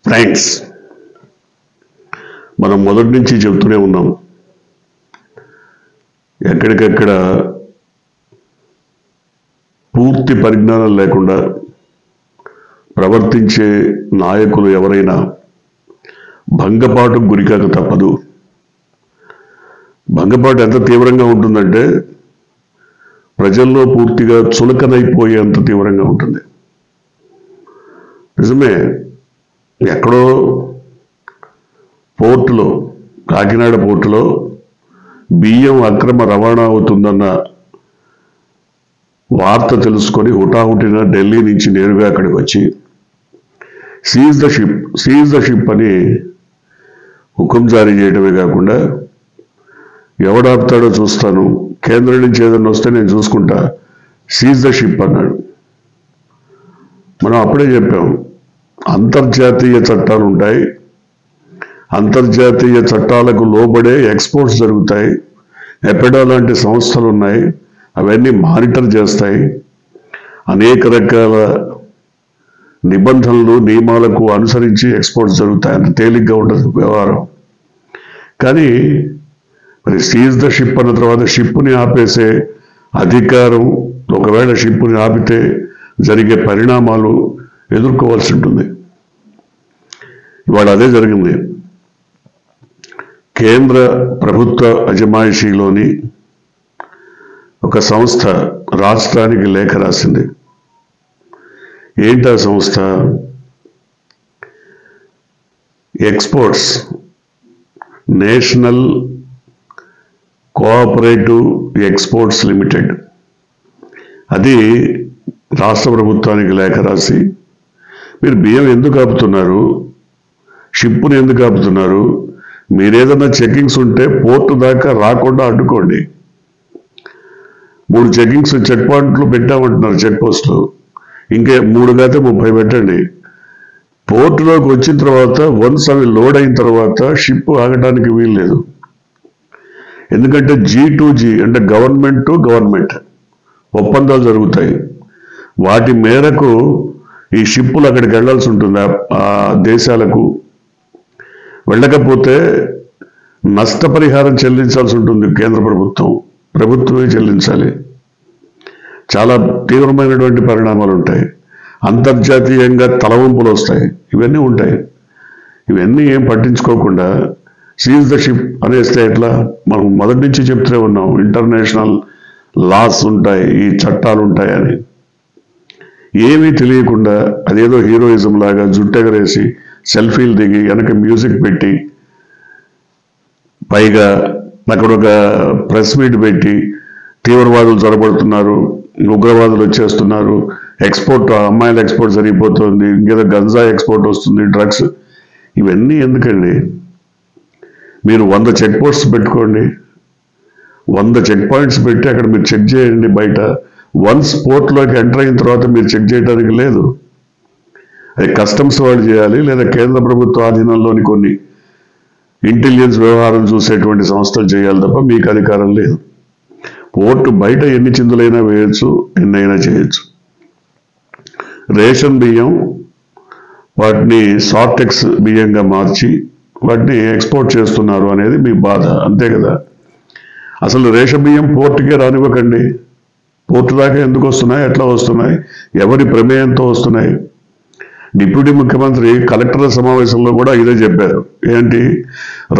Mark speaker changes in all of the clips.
Speaker 1: Friends, మనం మొదటి నుంచి చెప్తూనే ఉన్నాం, ఎక్కడికక్కడ పూర్తి పరిజ్ఞానం లేకుండా ప్రవర్తించే నాయకులు ఎవరైనా భంగపాటుకు గురికాక తప్పదు. భంగపాటు ఎంత తీవ్రంగా ఉంటుందంటే ప్రజల్లో పూర్తిగా చులకనైపోయేంత తీవ్రంగా ఉంటుంది. నిజమే, ఎక్కడో పోర్టులో, కాకినాడ పోర్టులో బియ్యం అక్రమ రవాణా అవుతుందన్న వార్త తెలుసుకొని హుటాహుటిన ఢిల్లీ నుంచి నేరుగా అక్కడికి వచ్చి సీజ్ ద షిప్ అని హుకుం జారీ చేయడమే కాకుండా, ఎవడాపుతాడో చూస్తాను, కేంద్రం నుంచి ఏదైనా వస్తే నేను చూసుకుంటా, సీజ్ ద షిప్ అన్నాడు. మనం అప్పుడే చెప్పాం, అంతర్జాతీయ చట్టాలు ఉంటాయి, అంతర్జాతీయ చట్టాలకు లోబడే ఎక్స్పోర్ట్స్ జరుగుతాయి, ఎపెడా లాంటి సంస్థలు ఉన్నాయి, అవన్నీ మానిటర్ చేస్తాయి, అనేక రకాల నిబంధనలు నియమాలకు అనుసరించి ఎక్స్పోర్ట్స్ జరుగుతాయి. అంత తేలిగ్గా ఉండదు వ్యవహారం. కానీ మరి సీజ్ ద షిప్ అన్న తర్వాత షిప్ని ఆపేసే అధికారం, ఒకవేళ షిప్ని ఆపితే జరిగే పరిణామాలు ఎదుర్కోవాల్సి ఉంటుంది. ఇవాళ అదే జరిగింది. కేంద్ర ప్రభుత్వ అజమాయిషీలోని ఒక సంస్థ రాష్ట్రానికి లేఖ రాసింది. ఏంటా సంస్థ? Exports national cooperative exports limited. అది రాష్ట్ర ప్రభుత్వానికి లేఖ రాసి, మీరు బియ్యం ఎందుకు ఆపుతున్నారు, షిప్పుని ఎందుకు ఆపుతున్నారు, మీరేదన్నా చెకింగ్స్ ఉంటే పోర్టు దాకా రాకుండా అడ్డుకోండి. 3 చెకింగ్స్ చెక్ పాయింట్లు పెట్టామంటున్నారు, చెక్ పోస్టులు, ఇంకే 3 కాతే 30 పెట్టండి. పోర్టులోకి వచ్చిన తర్వాత వన్స్ అవి లోడ్ అయిన తర్వాత షిప్ ఆగడానికి వీల్లేదు. ఎందుకంటే G2G అంటే గవర్నమెంట్ టు గవర్నమెంట్ ఒప్పందాలు జరుగుతాయి. వాటి మేరకు ఈ షిప్పులు అక్కడికి వెళ్లాల్సి ఉంటుంది. ఆ దేశాలకు వెళ్ళకపోతే నష్టపరిహారం చెల్లించాల్సి ఉంటుంది. కేంద్ర ప్రభుత్వమే చెల్లించాలి. చాలా తీవ్రమైనటువంటి పరిణామాలు ఉంటాయి. అంతర్జాతీయంగా తలవంపులు వస్తాయి. ఇవన్నీ ఉంటాయి. ఇవన్నీ ఏం పట్టించుకోకుండా సీజ్ ద షిప్ అనేస్తే ఎట్లా? మనం మొదటి నుంచి చెప్తూనే ఉన్నాం, ఇంటర్నేషనల్ లాస్ ఉంటాయి, ఈ చట్టాలు ఉంటాయని. ఏమీ తెలియకుండా అదేదో హీరోయిజం లాగా జుట్టెగరేసి సెల్ఫీలు దిగి వెనక మ్యూజిక్ పెట్టి, పైగా అక్కడ ఒక ప్రెస్ మీట్ పెట్టి, తీవ్రవాదులు చొరబడుతున్నారు, ఉగ్రవాదులు వచ్చేస్తున్నారు, అమ్మాయిల ఎక్స్పోర్ట్ జరిగిపోతుంది, ఇంకేదో గంజా ఎక్స్పోర్ట్ వస్తుంది, డ్రగ్స్. ఇవన్నీ ఎందుకండి? మీరు 100 చెక్ పోస్ట్స్ పెట్టుకోండి, 100 చెక్ పాయింట్స్ పెట్టి అక్కడ మీరు చెక్ చేయండి. బయట వన్స్ పోర్ట్లోకి ఎంటర్ అయిన తర్వాత మీరు చెక్ చేయడానికి లేదు. అది కస్టమ్స్ వాళ్ళు చేయాలి, లేదా కేంద్ర ప్రభుత్వ ఆధీనంలోని కొన్ని ఇంటెలిజెన్స్ వ్యవహారం చూసేటువంటి సంస్థలు చేయాలి తప్ప మీకు అధికారం లేదు. పోర్టు బయట ఎన్ని చిందులైనా వేయచ్చు, ఎన్నైనా చేయొచ్చు. రేషన్ బియ్యం వాటిని సార్టెక్స్ బియ్యంగా మార్చి వాటిని ఎక్స్పోర్ట్ చేస్తున్నారు అనేది మీ బాధ, అంతే కదా? అసలు రేషన్ బియ్యం పోర్టుకే రానివ్వకండి. పోర్టు దాకా ఎందుకు వస్తున్నాయి, ఎట్లా వస్తున్నాయి, ఎవరి ప్రమేయంతో వస్తున్నాయి? డిప్యూటీ ముఖ్యమంత్రి కలెక్టర్ల సమావేశంలో కూడా ఇదే చెప్పారు. ఏంటి,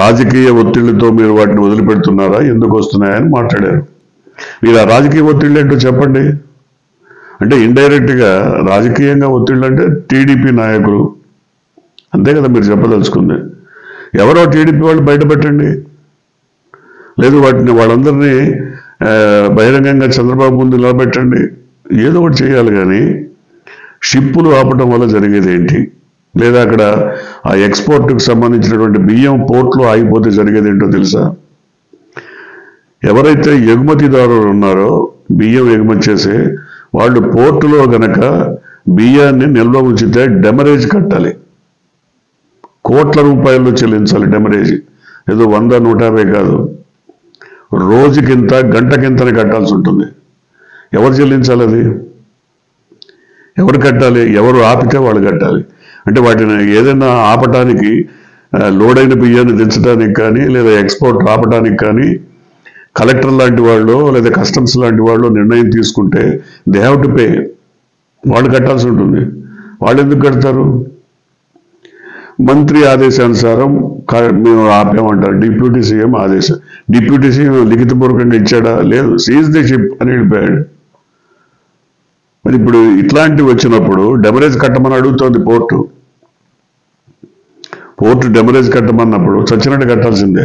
Speaker 1: రాజకీయ ఒత్తిళ్లతో మీరు వాటిని వదిలిపెడుతున్నారా, ఎందుకు వస్తున్నాయని మాట్లాడారు. మీరు ఆ రాజకీయ ఒత్తిళ్ళు ఏంటో చెప్పండి. అంటే ఇండైరెక్ట్గా రాజకీయంగా ఒత్తిళ్ళు అంటే టీడీపీ నాయకులు, అంతే కదా మీరు చెప్పదలుచుకుంది. ఎవరో టీడీపీ వాళ్ళు బయట పెట్టండి, లేదు వాళ్ళందరినీ బహిరంగంగా చంద్రబాబు ముందు నిలబెట్టండి, ఏదో ఒకటి చేయాలి. కానీ షిప్పులు ఆపటం వల్ల జరిగేది ఏంటి, లేదా అక్కడ ఆ ఎక్స్పోర్ట్కి సంబంధించినటువంటి బియ్యం పోర్ట్లో ఆగిపోతే జరిగేది ఏంటో తెలుసా? ఎవరైతే ఎగుమతిదారులు ఉన్నారో, బియ్యం ఎగుమతి చేసే వాళ్ళు, పోర్టులో గనక బియ్యాన్ని నిల్వ ఉంచితే డెమరేజ్ కట్టాలి. కోట్ల రూపాయలు చెల్లించాలి డెమరేజ్. ఏదో 100, 150 కాదు, రోజుకింత, గంటకింతని కట్టాల్సి ఉంటుంది. ఎవరు చెల్లించాలి? అది ఎవరు కట్టాలి? ఎవరు ఆపితే వాళ్ళు కట్టాలి. అంటే వాటిని ఏదైనా ఆపటానికి లోడ్ అయిన బియ్యాన్ని దించడానికి కానీ లేదా ఎక్స్పోర్ట్ ఆపటానికి కానీ కలెక్టర్ లాంటి వాళ్ళు లేదా కస్టమ్స్ లాంటి వాళ్ళు నిర్ణయం తీసుకుంటే దే హ్యావ్ టు పే. వాళ్ళు కట్టాల్సి ఉంటుంది. వాళ్ళు ఎందుకు కడతారు? మంత్రి ఆదేశానుసారం మేము ఆపామంటారు. డిప్యూటీ సీఎం ఆదేశం. డిప్యూటీ సీఎం లిఖితపూర్వకంగా ఇచ్చాడా? లేదు. సీజ్ ది షిప్ అని వెళ్ళిపోయాడు. మరి ఇప్పుడు ఇట్లాంటివి వచ్చినప్పుడు డెమరేజ్ కట్టమని అడుగుతోంది పోర్టు. డెమరేజ్ కట్టమన్నప్పుడు చచ్చినట్టు కట్టాల్సిందే.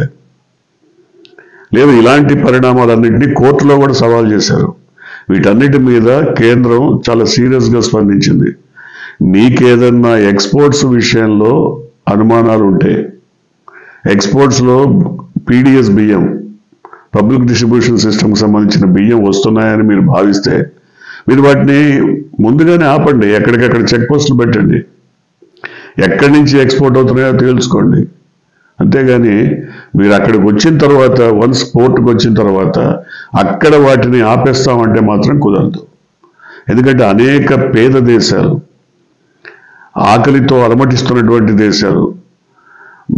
Speaker 1: లేదు, ఇలాంటి పరిణామాలన్నింటినీ కోర్టులో కూడా సవాల్ చేశారు. వీటన్నిటి మీద కేంద్రం చాలా సీరియస్గా స్పందించింది. మీకేదన్నా ఎక్స్పోర్ట్స్ విషయంలో అనుమానాలు ఉంటే, ఎక్స్పోర్ట్స్లో పీడిఎస్ బియ్యం, పబ్లిక్ డిస్ట్రిబ్యూషన్ సిస్టమ్కి సంబంధించిన బియ్యం వస్తున్నాయని మీరు భావిస్తే మీరు వాటిని ముందుగానే ఆపండి. ఎక్కడికక్కడ చెక్ పోస్టులు పెట్టండి. ఎక్కడి నుంచి ఎక్స్పోర్ట్ అవుతున్నాయో తెలుసుకోండి. అంతేగాని మీరు అక్కడికి వచ్చిన తర్వాత, వన్స్ పోర్టుకు వచ్చిన తర్వాత అక్కడ వాటిని ఆపేస్తామంటే మాత్రం కుదరదు. ఎందుకంటే అనేక పేద దేశాలు, ఆకలితో అలమటిస్తున్నటువంటి దేశాలు,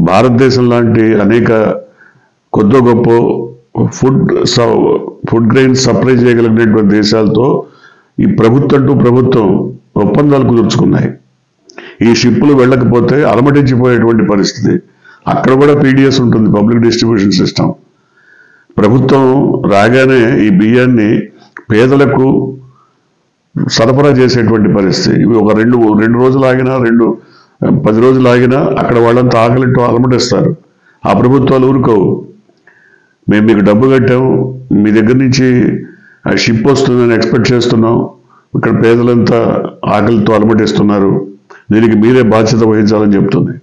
Speaker 1: భారతదేశం లాంటి అనేక కొద్ది గొప్ప ఫుడ్ గ్రెయిన్స్ సప్లై చేయగలిగినటువంటి దేశాలతో ఈ ప్రభుత్వం ఒప్పందాలు కుదుర్చుకున్నాయి. ఈ షిప్పులు వెళ్ళకపోతే అలమటించిపోయేటువంటి పరిస్థితి. అక్కడ కూడా పీడిఎస్ ఉంటుంది, పబ్లిక్ డిస్ట్రిబ్యూషన్ సిస్టమ్. ప్రభుత్వం రాగానే ఈ బియ్యాన్ని పేదలకు సరఫరా చేసేటువంటి పరిస్థితి. ఇవి ఒక రెండు రోజులు ఆగినా, 10 రోజులు ఆగినా అక్కడ వాళ్ళంతా ఆకలితో అలమటిస్తారు. ఆ ప్రభుత్వాలు ఊరుకోవు. మేము మీకు డబ్బు కట్టాం, మీ దగ్గర నుంచి షిప్ వస్తుందని ఎక్స్పెక్ట్ చేస్తున్నాం, ఇక్కడ పేదలంతా ఆకలితో అలమటిస్తున్నారు, దీనికి మీరే బాధ్యత వహించాలని చెప్తుంది.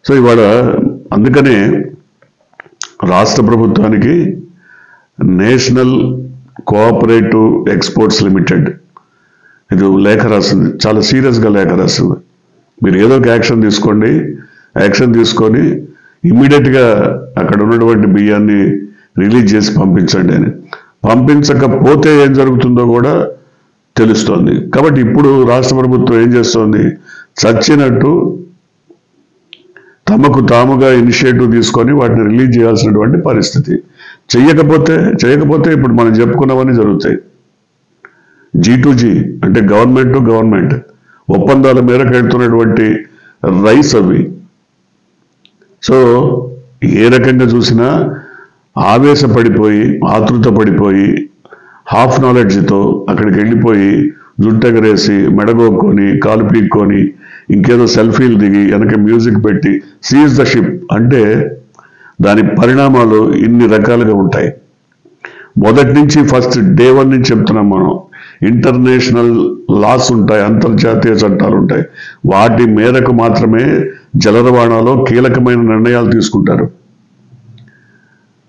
Speaker 1: సో ఇవాళ అందుకనే రాష్ట్ర ప్రభుత్వానికి నేషనల్ కోఆపరేటివ్ ఎక్స్పోర్ట్స్ లిమిటెడ్ ఇది లేఖ రాసింది. చాలా సీరియస్గా లేఖ రాసింది. మీరు ఏదో ఒక యాక్షన్ తీసుకోండి. యాక్షన్ తీసుకొని ఇమ్మీడియట్గా అక్కడ ఉన్నటువంటి బియ్యాన్ని రిలీజ్ చేసి పంపించండి అని. పంపించకపోతే ఏం జరుగుతుందో కూడా తెలుస్తోంది. కాబట్టి ఇప్పుడు రాష్ట్ర ప్రభుత్వం ఏం చేస్తోంది? చచ్చినట్టు తమకు తాముగా ఇనిషియేటివ్ తీసుకొని వాటిని రిలీజ్ చేయాల్సినటువంటి పరిస్థితి. చేయకపోతే ఇప్పుడు మనం చెప్పుకున్నవన్నీ జరుగుతాయి. G2G అంటే గవర్నమెంట్ టు గవర్నమెంట్ ఒప్పందాల మేరకు వెళ్తున్నటువంటి రైస్ అవి. సో ఏ రకంగా చూసినా ఆవేశపడిపోయి, ఆతృత పడిపోయి, హాఫ్ నాలెడ్జ్తో అక్కడికి వెళ్ళిపోయి జుట్టెగరేసి, మెడగొక్కొని, కాలు పీక్కొని, ఇంకేదో సెల్ఫీలు దిగి, వెనక మ్యూజిక్ పెట్టి సీజ్ ద షిప్ అంటే దాని పరిణామాలు ఇన్ని రకాలుగా ఉంటాయి. మొదటి నుంచి ఫస్ట్ డే 1 నుంచి చెప్తున్నాం మనం. ఇంటర్నేషనల్ లాస్ ఉంటాయి, అంతర్జాతీయ చట్టాలు ఉంటాయి. వాటి మేరకు మాత్రమే జల రవాణాలో కీలకమైన నిర్ణయాలు తీసుకుంటారు.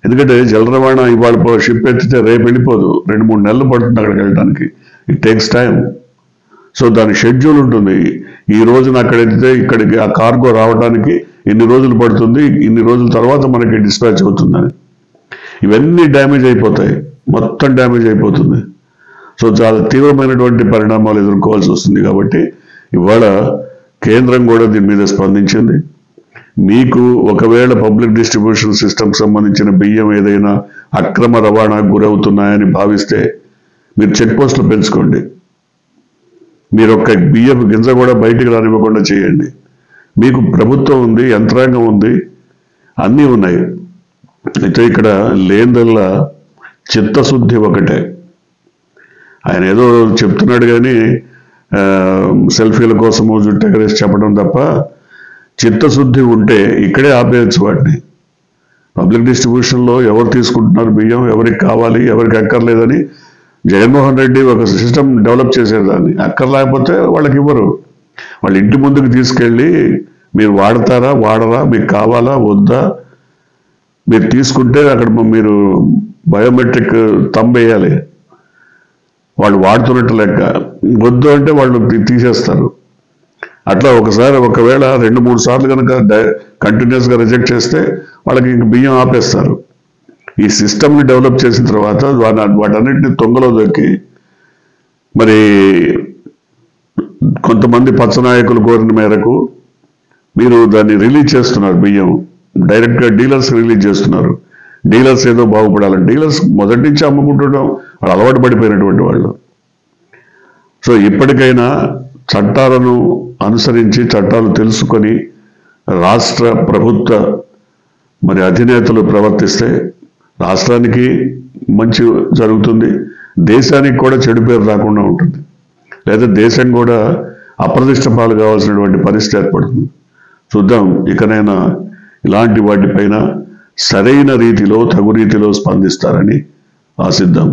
Speaker 1: ఎందుకంటే జల రవాణా ఇవాళ షిప్ ఎత్తితే రేపు వెళ్ళిపోదు, 2-3 నెలలు పడుతుంది అక్కడికి వెళ్ళడానికి. It takes time. సో దాని షెడ్యూల్ ఉంటుంది. ఈ రోజున అక్కడ ఎత్తితే ఇక్కడికి ఆ కార్గో రావడానికి ఇన్ని రోజులు పడుతుంది, ఇన్ని రోజుల తర్వాత మనకి డిస్పాచ్ అవుతుందని. ఇవన్నీ డ్యామేజ్ అయిపోతాయి, మొత్తం డ్యామేజ్ అయిపోతుంది. సో చాలా తీవ్రమైనటువంటి పరిణామాలు ఎదుర్కోవాల్సి వస్తుంది. కాబట్టి ఇవాళ కేంద్రం కూడా దీని మీద స్పందించింది. మీకు ఒకవేళ పబ్లిక్ డిస్ట్రిబ్యూషన్ సిస్టమ్కి సంబంధించిన బియ్యం ఏదైనా అక్రమ రవాణాకు గురవుతున్నాయని భావిస్తే మీరు చెక్ పోస్టులు పెంచుకోండి. మీరు ఒక్క బియ్యపు గింజ కూడా బయటికి రానివ్వకుండా చేయండి. మీకు ప్రభుత్వం ఉంది, యంత్రాంగం ఉంది, అన్నీ ఉన్నాయి. అయితే ఇక్కడ లేనిదల్లా చిత్తశుద్ధి ఒకటే. ఆయన ఏదో చెప్తున్నాడు కానీ సెల్ఫీల కోసము జుట్టెగరేసి చెప్పడం తప్ప చిత్తశుద్ధి ఉంటే ఇక్కడే ఆపేయచ్చు వాటిని. పబ్లిక్ డిస్ట్రిబ్యూషన్లో ఎవరు తీసుకుంటున్నారు బియ్యం, ఎవరికి కావాలి, ఎవరికి అక్కర్లేదని జగన్మోహన్ రెడ్డి ఒక సిస్టమ్ డెవలప్ చేశారు. దాన్ని అక్కర్లేకపోతే వాళ్ళకి ఇవ్వరు. వాళ్ళ ఇంటి ముందుకు తీసుకెళ్ళి మీరు వాడతారా, వాడరా, మీకు కావాలా, వద్దా, మీరు తీసుకుంటే అక్కడ మీరు బయోమెట్రిక్ థంబ్ వేయాలి. వాళ్ళు వాడుతున్నట్టు లెక్క. వద్దు అంటే వాళ్ళు తీసేస్తారు. అట్లా ఒకవేళ 2-3 సార్లు కనుక కంటిన్యూస్గా రిజెక్ట్ చేస్తే వాళ్ళకి ఇంక బియ్యం ఆపేస్తారు. ఈ సిస్టమ్ని డెవలప్ చేసిన తర్వాత వాటన్నిటిని తొంగలో దొక్కి మరి కొంతమంది పచ్చనాయకులు కోరిన మేరకు మీరు దాన్ని రిలీజ్ చేస్తున్నారు. బియ్యం డైరెక్ట్గా డీలర్స్ రిలీజ్ చేస్తున్నారు. డీలర్స్ ఏదో బాగుపడాలని, డీలర్స్ మొదటి నుంచి అమ్ముకుంటుండడం వాళ్ళు అలవాటు పడిపోయినటువంటి వాళ్ళు. సో ఇప్పటికైనా చట్టాలను అనుసరించి, చట్టాలు తెలుసుకొని రాష్ట్ర ప్రభుత్వ మరి అధినేతలు ప్రవర్తిస్తే రాష్ట్రానికి మంచి జరుగుతుంది, దేశానికి కూడా చెడు పేరు రాకుండా ఉంటుంది. లేదా దేశం కూడా అప్రతిష్ట పాలు కావాల్సినటువంటి పరిస్థితి ఏర్పడుతుంది. చూద్దాం, ఇకనైనా ఇలాంటి వాటిపైన సరైన రీతిలో, తగు రీతిలో స్పందిస్తారని ఆశిద్దాం.